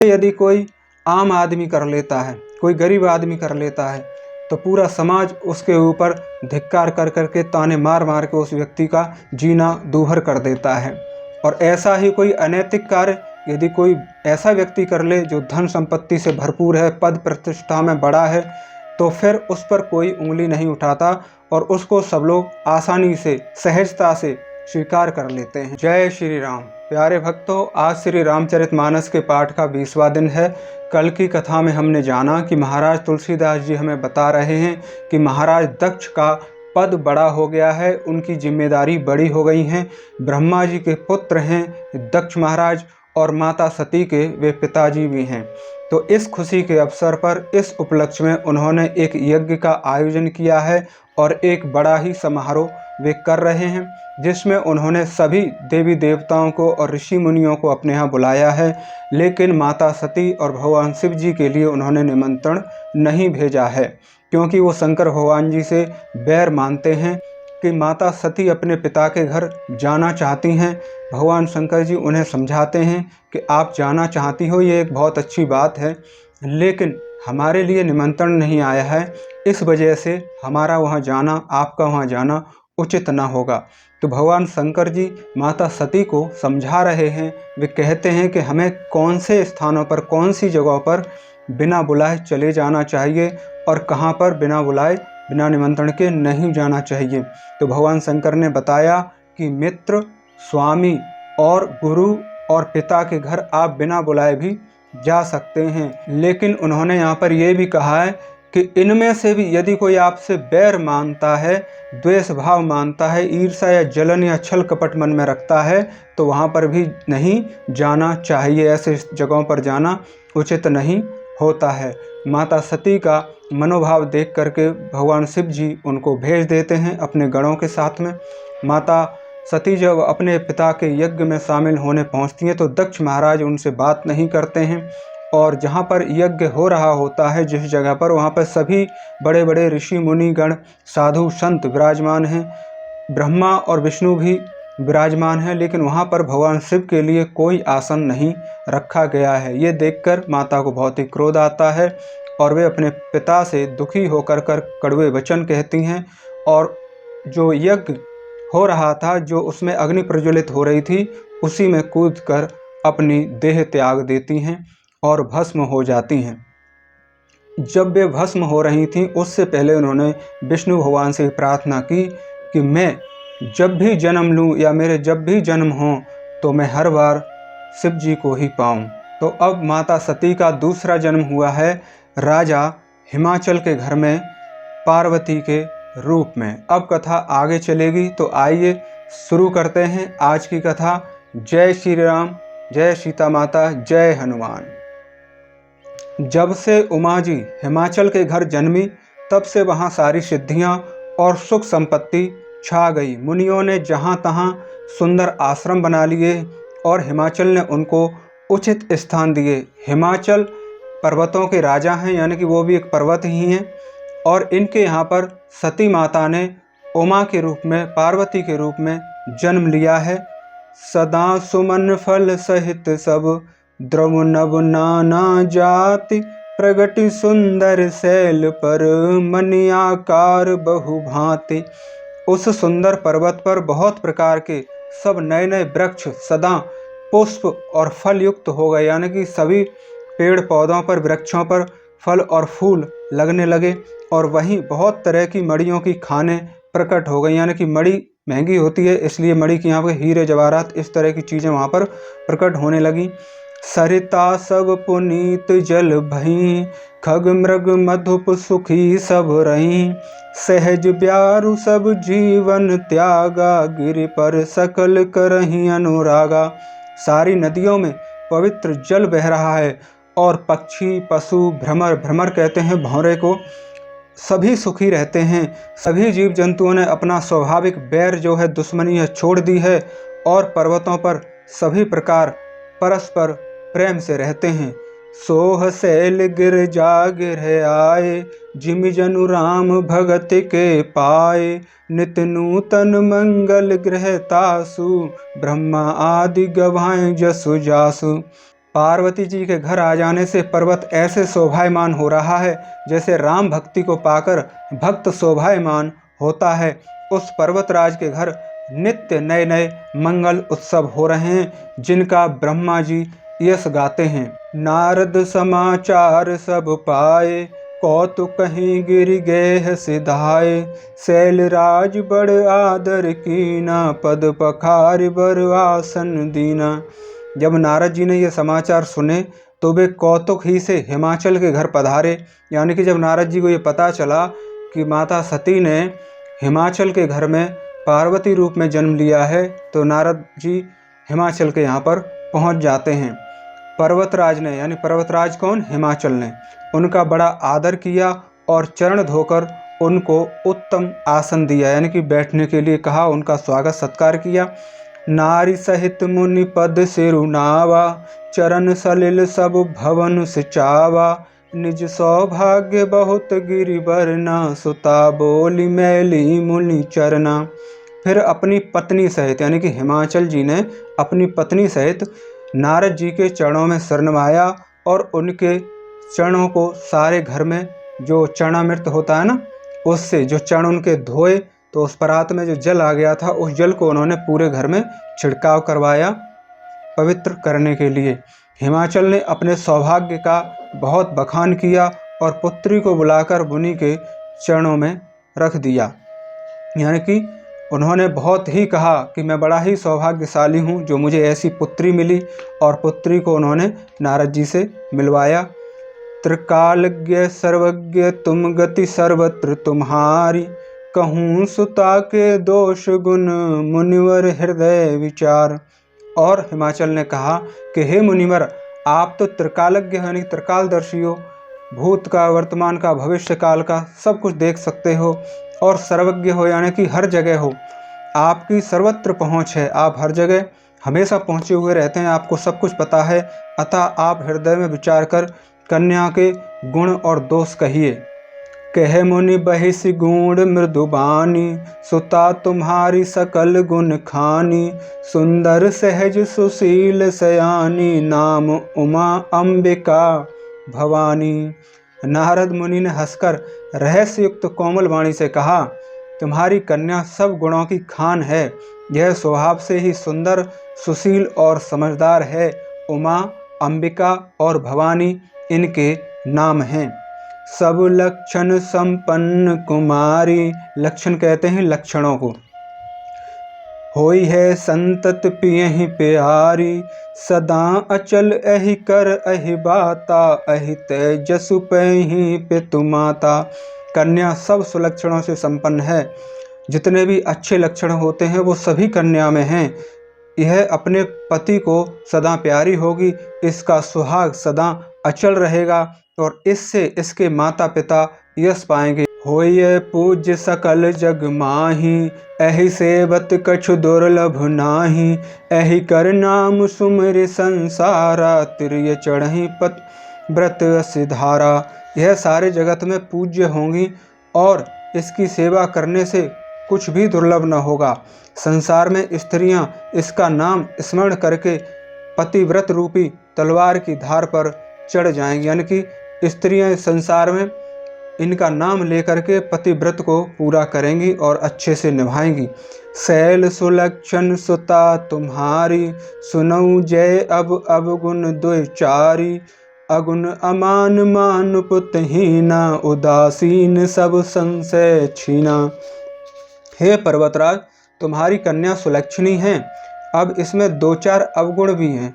यदि कोई आम आदमी कर लेता है, कोई गरीब आदमी कर लेता है, तो पूरा समाज उसके ऊपर धिक्कार कर करके ताने मार मार के उस व्यक्ति का जीना दूभर कर देता है। और ऐसा ही कोई अनैतिक कार्य यदि कोई ऐसा व्यक्ति कर ले जो धन संपत्ति से भरपूर है, पद प्रतिष्ठा में बड़ा है, तो फिर उस पर कोई उंगली नहीं उठाता और उसको सब लोग आसानी से, सहजता से स्वीकार कर लेते हैं। जय श्री राम। प्यारे भक्तों, आज श्री रामचरितमानस के पाठ का 20वां दिन है। कल की कथा में हमने जाना कि महाराज तुलसीदास जी हमें बता रहे हैं कि महाराज दक्ष का पद बड़ा हो गया है, उनकी जिम्मेदारी बड़ी हो गई है। ब्रह्मा जी के पुत्र हैं दक्ष महाराज और माता सती के वे पिताजी भी हैं। तो इस खुशी के अवसर पर, इस उपलक्ष्य में उन्होंने एक यज्ञ का आयोजन किया है और एक बड़ा ही समारोह वे कर रहे हैं, जिसमें उन्होंने सभी देवी देवताओं को और ऋषि मुनियों को अपने यहाँ बुलाया है। लेकिन माता सती और भगवान शिव जी के लिए उन्होंने निमंत्रण नहीं भेजा है, क्योंकि वो शंकर भगवान जी से बैर मानते हैं कि माता सती अपने पिता के घर जाना चाहती हैं। भगवान शंकर जी उन्हें समझाते हैं कि आप जाना चाहती हो, ये एक बहुत अच्छी बात है, लेकिन हमारे लिए निमंत्रण नहीं आया है, इस वजह से हमारा वहाँ जाना, आपका वहाँ जाना उचित न होगा। तो भगवान शंकर जी माता सती को समझा रहे हैं। वे कहते हैं कि हमें कौन से स्थानों पर, कौन सी जगहों पर बिना बुलाए चले जाना चाहिए और कहाँ पर बिना बुलाए, बिना निमंत्रण के नहीं जाना चाहिए। तो भगवान शंकर ने बताया कि मित्र, स्वामी और गुरु और पिता के घर आप बिना बुलाए भी जा सकते हैं। लेकिन उन्होंने यहाँ पर यह भी कहा है कि इनमें से भी यदि कोई आपसे बैर मानता है, द्वेष भाव मानता है, ईर्ष्या या जलन या छल कपट मन में रखता है, तो वहाँ पर भी नहीं जाना चाहिए। ऐसे जगहों पर जाना उचित नहीं होता है। माता सती का मनोभाव देख करके भगवान शिव जी उनको भेज देते हैं अपने गणों के साथ में। माता सती जब अपने पिता के यज्ञ में शामिल होने पहुँचती हैं, तो दक्ष महाराज उनसे बात नहीं करते हैं और जहाँ पर यज्ञ हो रहा होता है, जिस जगह पर, वहाँ पर सभी बड़े बड़े ऋषि मुनि गण, साधु संत विराजमान हैं, ब्रह्मा और विष्णु भी विराजमान हैं, लेकिन वहाँ पर भगवान शिव के लिए कोई आसन नहीं रखा गया है। ये देखकर माता को बहुत ही क्रोध आता है और वे अपने पिता से दुखी होकर कड़वे वचन कहती हैं और जो यज्ञ हो रहा था, जो उसमें अग्नि प्रज्वलित हो रही थी, उसी में कूदकर अपनी देह त्याग देती हैं और भस्म हो जाती हैं। जब वे भस्म हो रही थीं, उससे पहले उन्होंने विष्णु भगवान से प्रार्थना की कि मैं जब भी जन्म लूं या मेरे जब भी जन्म हो, तो मैं हर बार शिव जी को ही पाऊं। तो अब माता सती का दूसरा जन्म हुआ है राजा हिमाचल के घर में, पार्वती के रूप में। अब कथा आगे चलेगी, तो आइए शुरू करते हैं आज की कथा। जय श्री राम, जय सीता माता, जय हनुमान। जब से उमा जी हिमाचल के घर जन्मी, तब से वहाँ सारी सिद्धियाँ और सुख संपत्ति छा गई। मुनियों ने जहाँ तहाँ सुंदर आश्रम बना लिए और हिमाचल ने उनको उचित स्थान दिए। हिमाचल पर्वतों के राजा हैं, यानी कि वो भी एक पर्वत ही हैं, और इनके यहाँ पर सती माता ने उमा के रूप में, पार्वती के रूप में जन्म लिया है। सदा सुमन फल सहित सब द्रव नभ नाना जाति, प्रगति सुंदर शैल पर मनि आकार बहु भांति। उस सुंदर पर्वत पर बहुत प्रकार के सब नए नए वृक्ष सदा पुष्प और फल युक्त हो गए, यानी कि सभी पेड़ पौधों पर, वृक्षों पर फल और फूल लगने लगे। और वहीं बहुत तरह की मड़ियों की खानें प्रकट हो गई, यानी कि मड़ी महंगी होती है, इसलिए मड़ी की यहाँ पर हीरे जवाहरात, इस तरह की चीज़ें वहाँ पर प्रकट होने लगी। सरिता सब पुनीत जल भई, खग मृग मधुप सुखी सब रही, सहज ब्यारु सब जीवन त्यागा, गिरि पर सकल करही अनुरागा। सारी नदियों में पवित्र जल बह रहा है और पक्षी, पशु, भ्रमर, भ्रमर कहते हैं भौरे को, सभी सुखी रहते हैं। सभी जीव जंतुओं ने अपना स्वाभाविक बैर जो है, दुश्मनी है, छोड़ दी है और पर्वतों पर सभी प्रकार परस्पर प्रेम से रहते हैं। सोह शैल गिर जा गिर आए, जिम जनु राम भगत के पाए, नित नूतन मंगल गृह तासु, ब्रह्मा आदि गवाएं जसु जासु। पार्वती जी के घर आ जाने से पर्वत ऐसे शोभायमान हो रहा है जैसे राम भक्ति को पाकर भक्त शोभायमान होता है। उस पर्वतराज के घर नित्य नए नए मंगल उत्सव हो रहे हैं जिनका ब्रह्मा जी यश गाते हैं। नारद समाचार सब पाए, कौतुक कहीं गिर गेह सिधाए, शैलराज बड़ आदर कीना, पद पखार बर आसन दीना। जब नारद जी ने ये समाचार सुने तो वे कौतुक ही से हिमाचल के घर पधारे। यानी कि जब नारद जी को ये पता चला कि माता सती ने हिमाचल के घर में पार्वती रूप में जन्म लिया है तो नारद जी हिमाचल के यहाँ पर पहुँच जाते हैं। पर्वतराज ने, यानी पर्वतराज कौन? हिमाचल ने उनका बड़ा आदर किया और चरण धोकर उनको उत्तम आसन दिया, यानी कि बैठने के लिए कहा, उनका स्वागत सत्कार किया। नारी सहित मुनि पद सिरुनावा, चरण सलिल सब भवन सिचावा, निज सौभाग्य बहुत गिरि बरना, सुता बोली मैली मुनि चरना। फिर अपनी पत्नी सहित, यानी कि हिमाचल जी ने अपनी पत्नी सहित नारद जी के चरणों में सिर नवाया और उनके चरणों को सारे घर में जो चरणामृत होता है ना, उससे जो चरण उनके धोए तो उस परात में जो जल आ गया था उस जल को उन्होंने पूरे घर में छिड़काव करवाया पवित्र करने के लिए। हिमाचल ने अपने सौभाग्य का बहुत बखान किया और पुत्री को बुलाकर मुनि के चरणों में रख दिया। यानी कि उन्होंने बहुत ही कहा कि मैं बड़ा ही सौभाग्यशाली हूँ जो मुझे ऐसी पुत्री मिली, और पुत्री को उन्होंने नारद जी से मिलवाया। त्रिकालज्ञ सर्वज्ञ तुम गति सर्वत्र तुम्हारी, कहूँ सुता के दोष गुण मुनिवर हृदय विचार। और हिमाचल ने कहा कि हे मुनिवर, आप तो त्रिकालज्ञ यानी त्रिकालदर्शी हो, भूत का, वर्तमान का, भविष्य काल का सब कुछ देख सकते हो और सर्वज्ञ हो, यानी कि हर जगह हो। आपकी सर्वत्र पहुँच है, आप हर जगह हमेशा पहुँचे हुए रहते हैं, आपको सब कुछ पता है। अतः आप हृदय में विचार कर कन्या के गुण और दोष कहिए। कह मुनि बहिष गुण मृदुबानी, सुता तुम्हारी सकल गुण खानी, सुंदर सहज सुशील सयानी, नाम उमा अंबिका भवानी। नारद मुनि ने हंसकर रहस्ययुक्त कोमल वाणी से कहा, तुम्हारी कन्या सब गुणों की खान है, यह स्वभाव से ही सुंदर, सुशील और समझदार है। उमा, अंबिका और भवानी इनके नाम हैं। सब लक्षण संपन्न कुमारी, लक्षण कहते हैं लक्षणों को। होई है संतत पियहि प्यारी, सदा अचल एहि कर एहि बाता, एहि तेजसु पैहि पितु माता। कन्या सब सुलक्षणों से संपन्न है, जितने भी अच्छे लक्षण होते हैं वो सभी कन्या में हैं। यह अपने पति को सदा प्यारी होगी, इसका सुहाग सदा अचल रहेगा और इससे इसके माता पिता यश पाएंगे। होय पूज्य सकल जग माही, एहि सेवत कछु दुर्लभ नाही, एहि कर नाम सुमिर संसारा, तिर्य चढ़हि पत व्रत सिधारा। यह सारे जगत में पूज्य होंगी और इसकी सेवा करने से कुछ भी दुर्लभ न होगा। संसार में स्त्रियां इसका नाम स्मरण करके पतिव्रत रूपी तलवार की धार पर चढ़ जाएंगी, यानी कि स्त्रियां संसार में इनका नाम लेकर के पतिव्रत को पूरा करेंगी और अच्छे से निभाएंगी। शैल सुलक्षण सुता तुम्हारी, सुनऊ जय अब गुण द्विचारी, अगुण अमान मान पुतहीना, उदासीन सब संशय छीना। हे पर्वतराज, तुम्हारी कन्या सुलक्षणी है, अब इसमें 2-4 अवगुण भी हैं,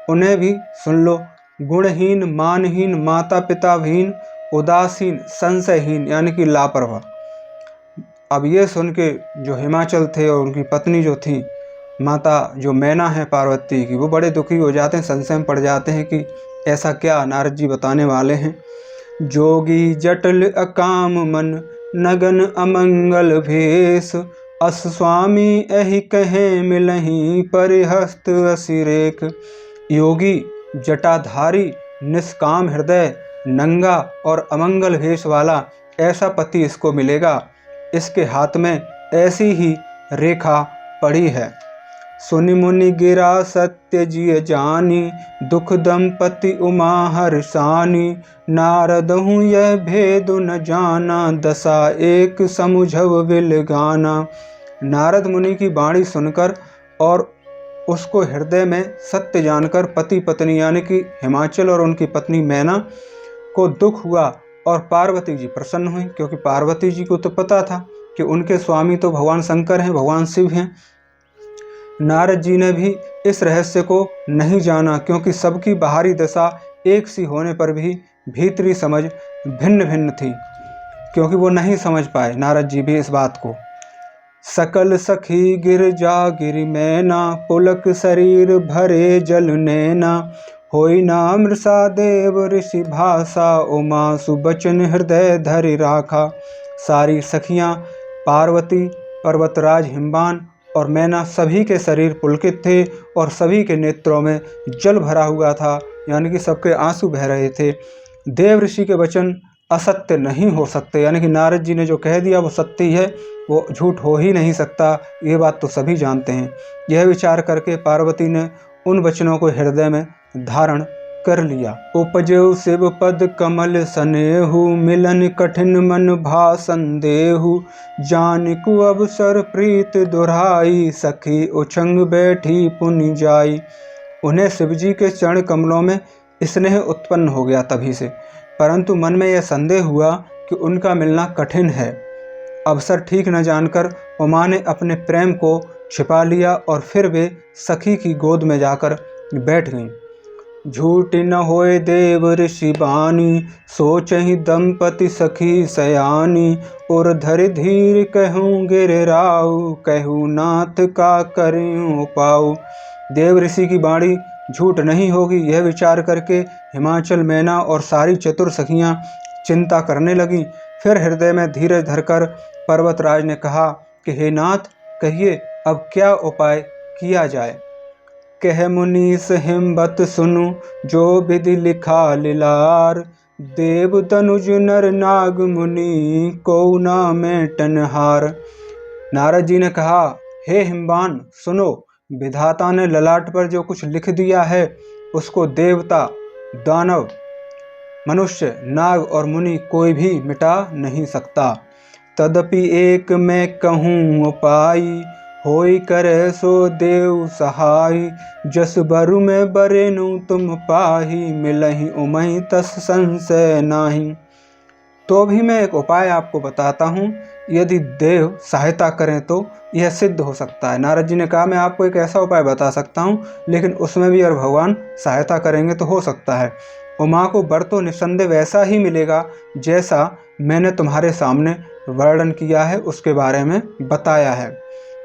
उन्हें भी सुन लो। गुणहीन, मानहीन, माता पिताहीन, उदासीन, संशयहीन यानी कि लापरवाह। अब ये सुन के जो हिमाचल थे और उनकी पत्नी जो थी, माता जो मैना है पार्वती की, वो बड़े दुखी हो जाते हैं, संशय में पड़ जाते हैं कि ऐसा क्या नारद जी बताने वाले हैं। जोगी जटल अकाम मन, नगन अमंगल भेष, अस स्वामी एहि कहे मिलहि, परिहस्त असिरेक। योगी जटाधारी, निष्काम हृदय, नंगा और अमंगल भेष वाला ऐसा पति इसको मिलेगा। इसके हाथ में ऐसी ही रेखा पड़ी है। सुनि मुनि गिरा सत्य जिय जानी, दुख दंपति उमा हर्षानी। नारद हूँ यह भेद न जाना, दशा एक समुझव विल गाना। नारद मुनि की वाणी सुनकर और उसको हृदय में सत्य जानकर पति पत्नी यानी कि हिमाचल और उनकी पत्नी मैना को दुख हुआ और पार्वती जी प्रसन्न हुई, क्योंकि पार्वती जी को तो पता था कि उनके स्वामी तो भगवान शंकर हैं, भगवान शिव हैं। नारद जी ने भी इस रहस्य को नहीं जाना, क्योंकि सबकी बाहरी दशा एक सी होने पर भी भीतरी समझ भिन्न भिन्न थी, क्योंकि वो नहीं समझ पाए नारद जी भी इस बात को। सकल सखी गिर जा गिर मैना, पुलक शरीर भरे जल नैना। होई ना मृषा देव ऋषि भाषा, उमा सुबचन हृदय धरि राखा। सारी सखियां पार्वती, पर्वतराज हिमवान और मैना सभी के शरीर पुलकित थे और सभी के नेत्रों में जल भरा हुआ था, यानी कि सबके आंसू बह रहे थे। देव ऋषि के वचन असत्य नहीं हो सकते, यानी कि नारद जी ने जो कह दिया वो सत्य ही है, वो झूठ हो ही नहीं सकता, ये बात तो सभी जानते हैं। यह विचार करके पार्वती ने उन वचनों को हृदय में धारण कर लिया। उपजेउ शिव पद कमल सनेहु, मिलन कठिन मन भा संदेहु। जानिकु अवसर प्रीत दुराई, सखी उछंग बैठी पुनि जाई। उन्हें शिवजी के चरण कमलों में स्नेह उत्पन्न हो गया तभी से, परंतु मन में यह संदेह हुआ कि उनका मिलना कठिन है। अवसर ठीक न जानकर उमा ने अपने प्रेम को छिपा लिया और फिर वे सखी की गोद में जाकर बैठ गईं। झूठ न होए देव ऋषि बानी, सोचहि दंपति सखी सयानी। और धरि धीर कहूँ गिर राऊ, कहूँ नाथ का करूँ पाऊ। देव ऋषि की वाणी झूठ नहीं होगी, यह विचार करके हिमाचल, मैना और सारी चतुर सखियां चिंता करने लगीं। फिर हृदय में धीरज धरकर पर्वतराज ने कहा कि हे नाथ, कहिए अब क्या उपाय किया जाए। कह मुनीस हिम्मत सुनु, जो विधि लिखा लिलार। देव तनुज नर नाग मुनि, को ना मेटन हार। नारद जी ने कहा, हे हिमवान सुनो, विधाता ने ललाट पर जो कुछ लिख दिया है उसको देवता, दानव, मनुष्य, नाग और मुनि कोई भी मिटा नहीं सकता। तदपि एक मैं कहूँ उपाय, होई करे सो देव सहाय। जस बरु में बरेनु तुम पाही, मिलहि उमहि तस संशय नाही। तो भी मैं एक उपाय आपको बताता हूँ, यदि देव सहायता करें तो यह सिद्ध हो सकता है। नारद जी ने कहा, मैं आपको एक ऐसा उपाय बता सकता हूँ, लेकिन उसमें भी अगर भगवान सहायता करेंगे तो हो सकता है। उमा को वर तो निस्संदेह वैसा ही मिलेगा जैसा मैंने तुम्हारे सामने वर्णन किया है, उसके बारे में बताया है।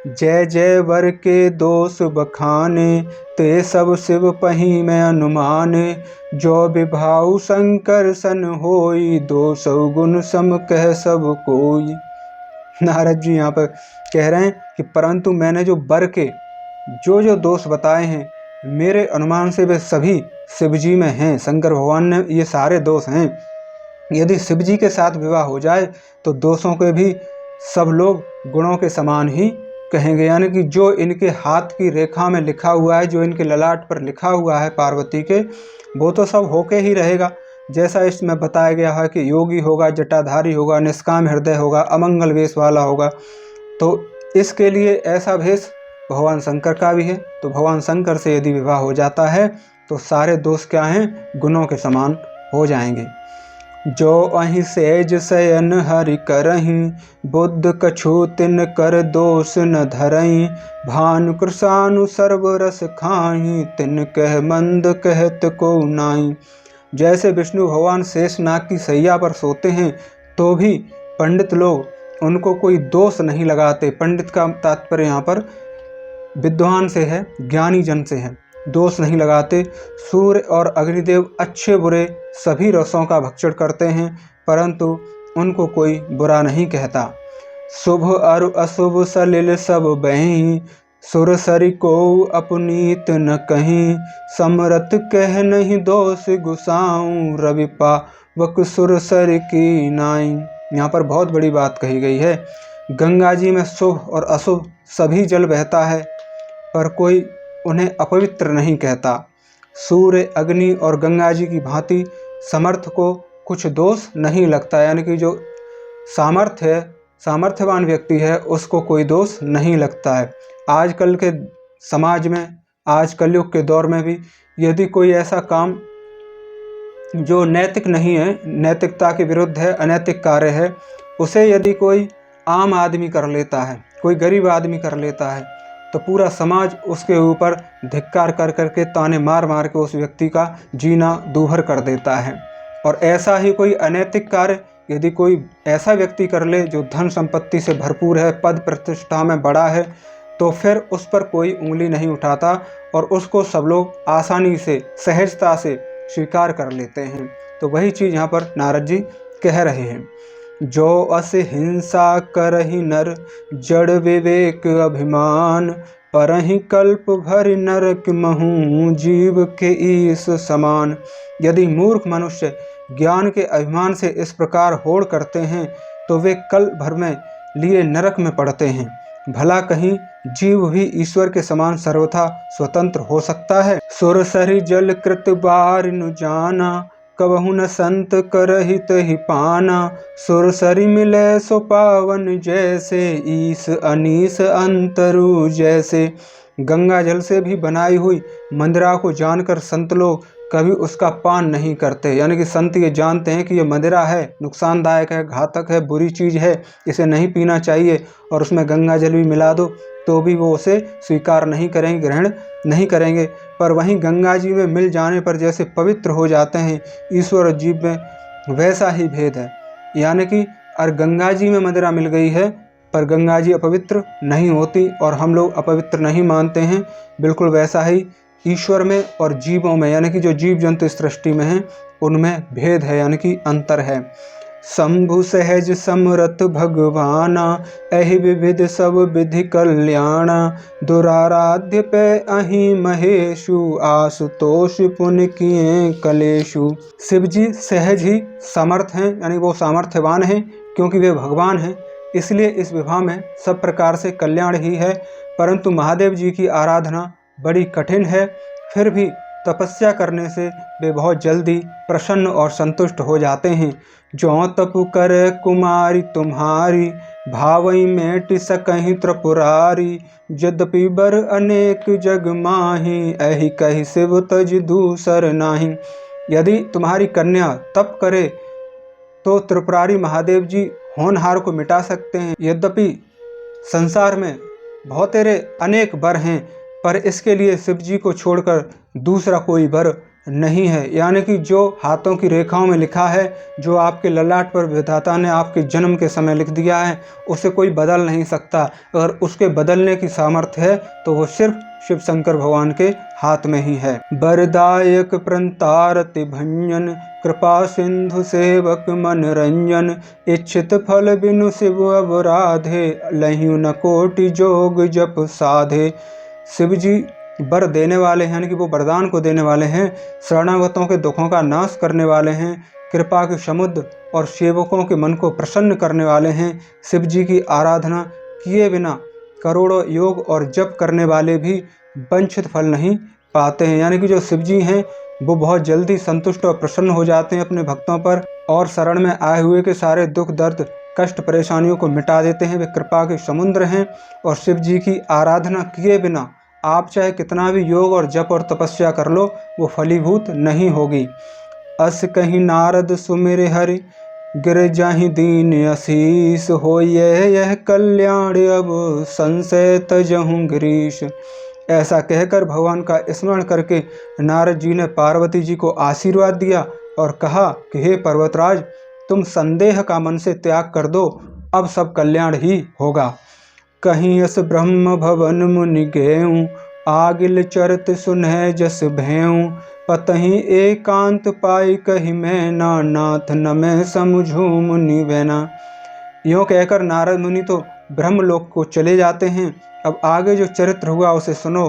जय जय वर के दोष बखाने, ते सब शिव पही में अनुमाने। जो विभाऊ शंकर सन होई, 200 गुण सम कह सब कोई। नारद जी यहाँ पर कह रहे हैं कि परंतु मैंने जो वर के जो दोष बताए हैं, मेरे अनुमान से वे सभी शिवजी में हैं। शंकर भगवान ने ये सारे दोष हैं। यदि शिवजी के साथ विवाह हो जाए तो दोषों के भी सब लोग गुणों के समान ही कहेंगे, यानी कि जो इनके हाथ की रेखा में लिखा हुआ है, जो इनके ललाट पर लिखा हुआ है पार्वती के, वो तो सब होके ही रहेगा। जैसा इसमें बताया गया है कि योगी होगा, जटाधारी होगा, निष्काम हृदय होगा, अमंगल वेश वाला होगा, तो इसके लिए ऐसा वेश भगवान शंकर का भी है। तो भगवान शंकर से यदि विवाह हो जाता है तो सारे दोष क्या हैं, गुणों के समान हो जाएंगे। जो अहि सेज शयन हरि करहि, बुद्ध कछु तिन कर दोष न धरहि। भानु कृशानु सर्व रस खाहि, तिन कह मंद कहत को नाई। जैसे विष्णु भगवान शेषनाग की सैया पर सोते हैं तो भी पंडित लोग उनको कोई दोष नहीं लगाते। पंडित का तात्पर्य यहाँ पर विद्वान से है, ज्ञानी जन से है, दोष नहीं लगाते। सूर्य और अग्निदेव अच्छे बुरे सभी रसों का भक्षण करते हैं, परंतु उनको कोई बुरा नहीं कहता। शुभ और अशुभ सलिल सब बहीं, सुरसरि को अपनीत न कहीं। समरत कह नहीं दोष गुसाऊं, रवि पावक सुरसरि की नाई। यहाँ पर बहुत बड़ी बात कही गई है। गंगा जी में शुभ और अशुभ सभी जल बहता है, पर कोई उन्हें अपवित्र नहीं कहता। सूर्य, अग्नि और गंगा जी की भांति समर्थ को कुछ दोष नहीं लगता, यानी कि जो सामर्थ्यवान व्यक्ति है उसको कोई दोष नहीं लगता है। आजकल के समाज में, आज कलयुग के दौर में भी यदि कोई ऐसा काम जो नैतिक नहीं है, नैतिकता के विरुद्ध है, अनैतिक कार्य है, उसे यदि कोई आम आदमी कर लेता है, कोई गरीब आदमी कर लेता है, तो पूरा समाज उसके ऊपर धिक्कार कर करके, ताने मार मार के उस व्यक्ति का जीना दूभर कर देता है। और ऐसा ही कोई अनैतिक कार्य यदि कोई ऐसा व्यक्ति कर ले जो धन संपत्ति से भरपूर है, पद प्रतिष्ठा में बड़ा है, तो फिर उस पर कोई उंगली नहीं उठाता और उसको सब लोग आसानी से, सहजता से स्वीकार कर लेते हैं। तो वही चीज़ यहाँ पर नारद जी कह रहे हैं। जो अस हिंसा करहि नर, जड़ विवेक अभिमान, परहि कल्प भरि नरक महु, जीव के ईस समान। यदि मूर्ख मनुष्य ज्ञान के अभिमान से इस प्रकार होड़ करते हैं तो वे कल्प भर में लिए नरक में पड़ते हैं। भला कहीं जीव भी ईश्वर के समान सर्वथा स्वतंत्र हो सकता है। सुरसरि जल कृत बार नु जाना, कबहु न संत करहित ही पाना। सुरसरि मिले सो पावन जैसे, ईस अनीस अंतरु जैसे। गंगा जल से भी बनाई हुई मदिरा को जानकर संत लोग कभी उसका पान नहीं करते, यानी कि संत ये जानते हैं कि ये मदिरा है, नुकसानदायक है, घातक है, बुरी चीज़ है, इसे नहीं पीना चाहिए, और उसमें गंगा जल भी मिला दो तो भी वो उसे स्वीकार नहीं करेंगे, ग्रहण नहीं करेंगे। पर वहीं गंगा जी में मिल जाने पर जैसे पवित्र हो जाते हैं, ईश्वर और जीव में वैसा ही भेद है। यानी कि अगर गंगा जी में मदिरा मिल गई है पर गंगा जी अपवित्र नहीं होती और हम लोग अपवित्र नहीं मानते हैं, बिल्कुल वैसा ही ईश्वर में और जीवों में, यानी कि जो जीव जंतु इस सृष्टि में हैं उनमें भेद है, यानी कि अंतर है। शंभु सहज समरथ भगवाना, एहि विविध सब विधि कल्याणा। दुराराध्य पे अहि महेशु, आशुतोष पुण्य किए कलेशु। शिव जी सहज ही समर्थ हैं, यानी वो सामर्थ्यवान हैं, क्योंकि वे भगवान हैं, इसलिए इस विवाह में सब प्रकार से कल्याण ही है। परंतु महादेव जी की आराधना बड़ी कठिन है, फिर भी तपस्या करने से वे बहुत जल्दी प्रसन्न और संतुष्ट हो जाते हैं। जो तप कर कुमारी तुम्हारी, भावई मेट सकहि त्रिपुरारी। यद्यपि बर अनेक जग माही, एहि कहि शिव तज दूसर नाही। यदि तुम्हारी कन्या तप करे तो त्रिपुरारी महादेव जी होनहार को मिटा सकते हैं। यद्यपि संसार में बहुत तेरे अनेक वर हैं, पर इसके लिए शिव जी को छोड़कर दूसरा कोई वर नहीं है। यानी कि जो हाथों की रेखाओं में लिखा है, जो आपके ललाट पर विधाता ने आपके जन्म के समय लिख दिया है, उसे कोई बदल नहीं सकता। अगर उसके बदलने की सामर्थ्य है तो वो सिर्फ शिव शंकर भगवान के हाथ में ही है। बरदायक प्रंतारति भंजन, कृपा सिंधु सेवक मन रंजन। इच्छित फल बिनु शिव अवराधे, लहिउ न कोटि जोग जप साधे। शिव जी वर देने वाले हैं, यानी कि वो वरदान को देने वाले हैं, शरणागतों के दुखों का नाश करने वाले हैं, कृपा के समुद्र और सेवकों के मन को प्रसन्न करने वाले हैं। शिव जी की आराधना किए बिना करोड़ों योग और जप करने वाले भी वंचित फल नहीं पाते हैं। यानी कि जो शिव जी हैं वो बहुत जल्दी संतुष्ट और प्रसन्न हो जाते हैं अपने भक्तों पर, और शरण में आए हुए के सारे दुख दर्द कष्ट परेशानियों को मिटा देते हैं। वे कृपा के समुद्र हैं, और शिव जी की आराधना किए बिना आप चाहे कितना भी योग और जप और तपस्या कर लो, वो फलीभूत नहीं होगी। अस कहीं नारद सुमिर हरि, गिर जाहि दीन आशीष। हो यह कल्याण अब संशय तजहु गिरीश। ऐसा कहकर भगवान का स्मरण करके नारद जी ने पार्वती जी को आशीर्वाद दिया और कहा कि हे पर्वतराज, तुम संदेह का मन से त्याग कर दो, अब सब कल्याण ही होगा। कहीं अस ब्रह्म भवन मुनि गेऊँ, आगिल चरत सुनह जस भेऊँ। पतहि एकांत पाई कही मैना, नाथ न मैं समझूं मुनि वैना। यूँ कहकर नारद मुनि तो ब्रह्मलोक को चले जाते हैं। अब आगे जो चरित्र हुआ उसे सुनो।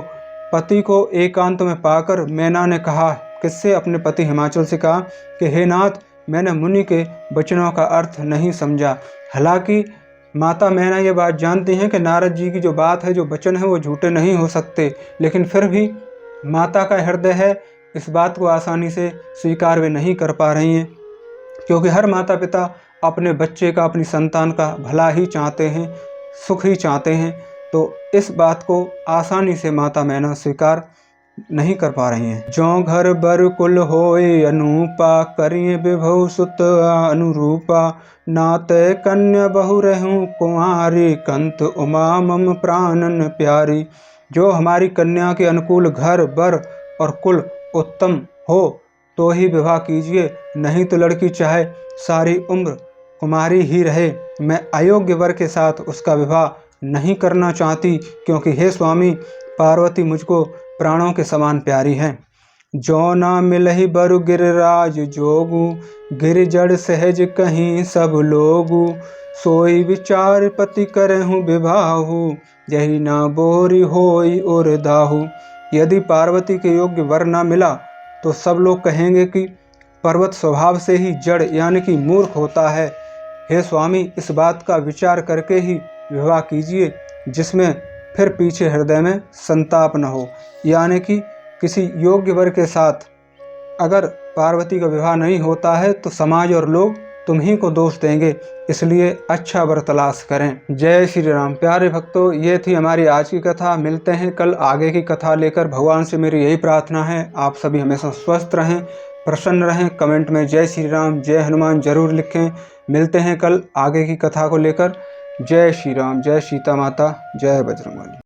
पति को एकांत में पाकर मैना ने कहा, किससे? अपने पति हिमाचल से कहा कि हे नाथ, मैंने मुनि के वचनों का अर्थ नहीं समझा। हालांकि माता मैना ये बात जानती हैं कि नारद जी की जो बात है, जो वचन है, वो झूठे नहीं हो सकते, लेकिन फिर भी माता का हृदय है, इस बात को आसानी से स्वीकार वे नहीं कर पा रही हैं, क्योंकि हर माता पिता अपने बच्चे का, अपनी संतान का भला ही चाहते हैं, सुख ही चाहते हैं। तो इस बात को आसानी से माता मैना स्वीकार नहीं कर पा रही हैं। जो घर बर कुल होए अनूपा, करिए विभव सुत अनुरूपा, नाते कन्या बहु रहूं कुंवारी, कंत उमा मम प्राणन प्यारी। जो हमारी कन्या के अनुकूल घर बर और कुल उत्तम हो तो ही विवाह कीजिए, नहीं तो लड़की चाहे सारी उम्र कुमारी ही रहे, मैं अयोग्य वर के साथ उसका विवाह नहीं करना चाहती, क्योंकि हे स्वामी, पार्वती मुझको प्राणों के समान प्यारी है। जो ना मिलहि बरु गिरिराज जोगु, गिर जड़ सहज कहीं सब लोगु, सोई विचार पति करहूँ विवाहु, यही ना बोरी होई और दाहु। यदि पार्वती के योग्य वर ना मिला तो सब लोग कहेंगे कि पर्वत स्वभाव से ही जड़ यानी कि मूर्ख होता है। हे स्वामी, इस बात का विचार करके ही विवाह कीजिए, जिसमें फिर पीछे हृदय में संताप न हो। यानी कि किसी योग्य वर के साथ अगर पार्वती का विवाह नहीं होता है तो समाज और लोग तुम्ही को दोष देंगे, इसलिए अच्छा वर तलाश करें। जय श्री राम। प्यारे भक्तों, ये थी हमारी आज की कथा। मिलते हैं कल आगे की कथा लेकर। भगवान से मेरी यही प्रार्थना है, आप सभी हमेशा स्वस्थ रहें, प्रसन्न रहें। कमेंट में जय श्री राम, जय हनुमान जरूर लिखें। मिलते हैं कल आगे की कथा को लेकर। जय श्री राम, जय सीता माता, जय बजरंगबली।